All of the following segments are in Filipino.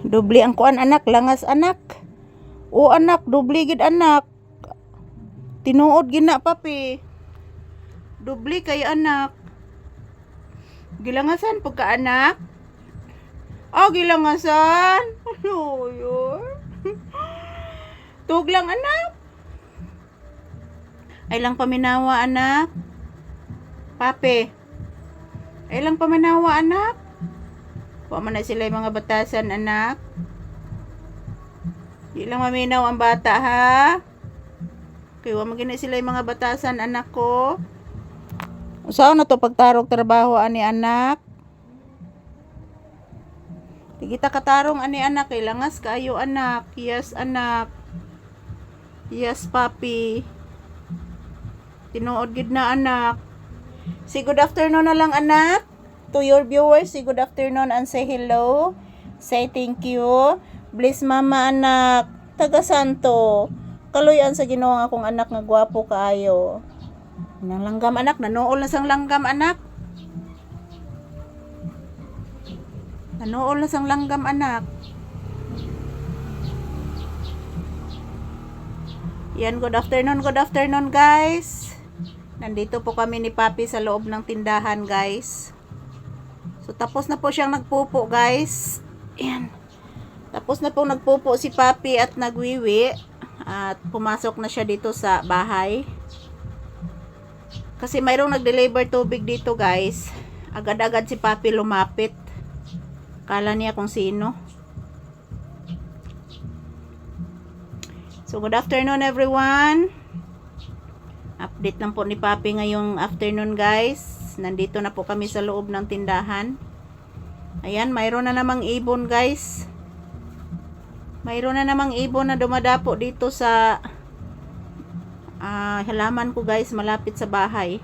Dubli ang kuan anak, langas anak. O anak, dubli gid anak. Tinuod gina papi. Dubli kay anak. Gilangasan pagka anak. Oh, gilangasan. Ano yun? Tug lang anak. Ay lang paminawa anak. Papi. Ay lang paminawa anak. Wa man na sila yung mga batasan anak. Di lang maminaw ang bata ha. Kaya wa magina sila yung mga batasan anak ko. Saan na to pagtarong trabaho ani anak? Di kita katarong ani anak, kailangas kayo anak. Yes anak. Yes papi. Tinuod gid na anak. Say good afternoon na lang anak. To your viewers, say good afternoon and say hello. Say thank you. Bless mama anak. Taga Santo. Kaluyan sa Ginoo ang akong anak nga gwapo kaayo. Nang langgam anak, nanuol na sang langgam anak. Nanuol na sang langgam anak. Yan, good afternoon guys. Nandito po kami ni Papi sa loob ng tindahan guys. So tapos na po siyang nagpupo guys. Yan. Tapos na po nagpupo si Papi at nagwiwi. At pumasok na siya dito sa bahay. Kasi mayroong nag-deliver tubig dito guys. Agad-agad si Papi lumapit. Kala niya kung sino. So good afternoon everyone. Update lang po ni Papi ngayong afternoon guys. Nandito na po kami sa loob ng tindahan. Ayan, mayroon na namang ibon guys. Mayroon na namang ibon na dumadapo dito sa halaman ko guys, malapit sa bahay.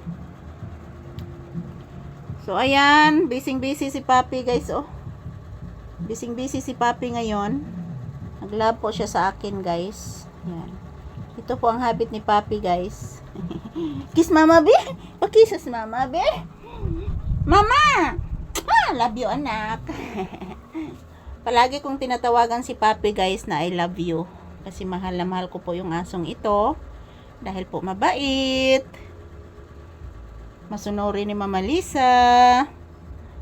So ayan, busy si Papi guys oh. Busy si Papi ngayon. Nag-love po siya sa akin guys. Ayan. Ito po ang habit ni Papi guys. Kiss mama be. Pakisas mama be. Mama. Love you anak. Palagi kong tinatawagan si Papi guys na I love you. Kasi mahal na mahal ko po yung asong ito. Dahil po mabait. Masunuri ni Mama Lisa.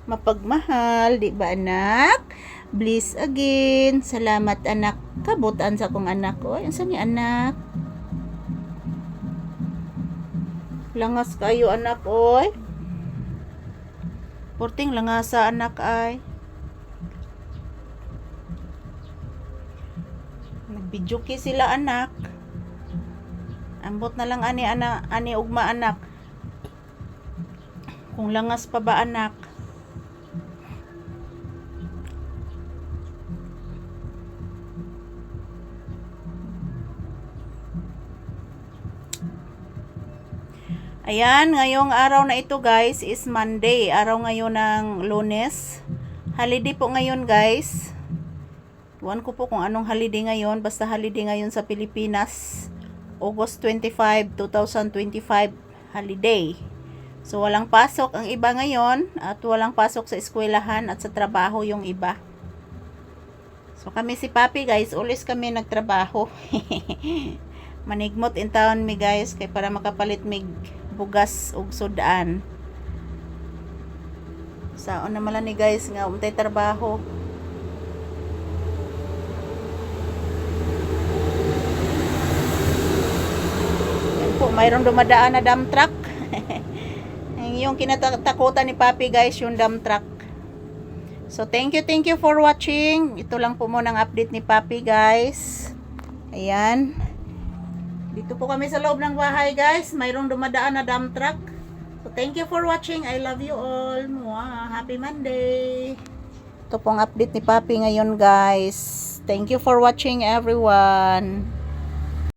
Mapagmahal, di ba anak? Bliss again. Salamat anak. Kabutan sa kong anak ko. Yan sa ni anak. Langas kayo anak oy. Porting langasa anak ay. Nagbidyuki sila anak. Ambot na lang ani ugma anak. Kung langas pa ba anak? Ayan, ngayong araw na ito guys is Monday. Araw ngayon ng Lunes. Holiday po ngayon guys. Tuwan ko po kung anong holiday ngayon. Basta holiday ngayon sa Pilipinas. August 25, 2025 holiday. So walang pasok ang iba ngayon at walang pasok sa eskwelahan at sa trabaho yung iba. So kami si Papi guys, ulis kami nagtrabaho. Manigmot in town mi guys kay para makapalit mig bugas ug sudan. Saon na mala ni guys nga untay trabaho. Mayroong dumadaan na dump truck. Yung kinatakutan ni Papi guys, yung dump truck. So thank you for watching. Ito lang po muna ang update ni Papi guys. Ayan. Dito po kami sa loob ng bahay guys. Mayroong dumadaan na dump truck. So thank you for watching. I love you all. Happy Monday. Ito pong update ni Papi ngayon guys. Thank you for watching everyone.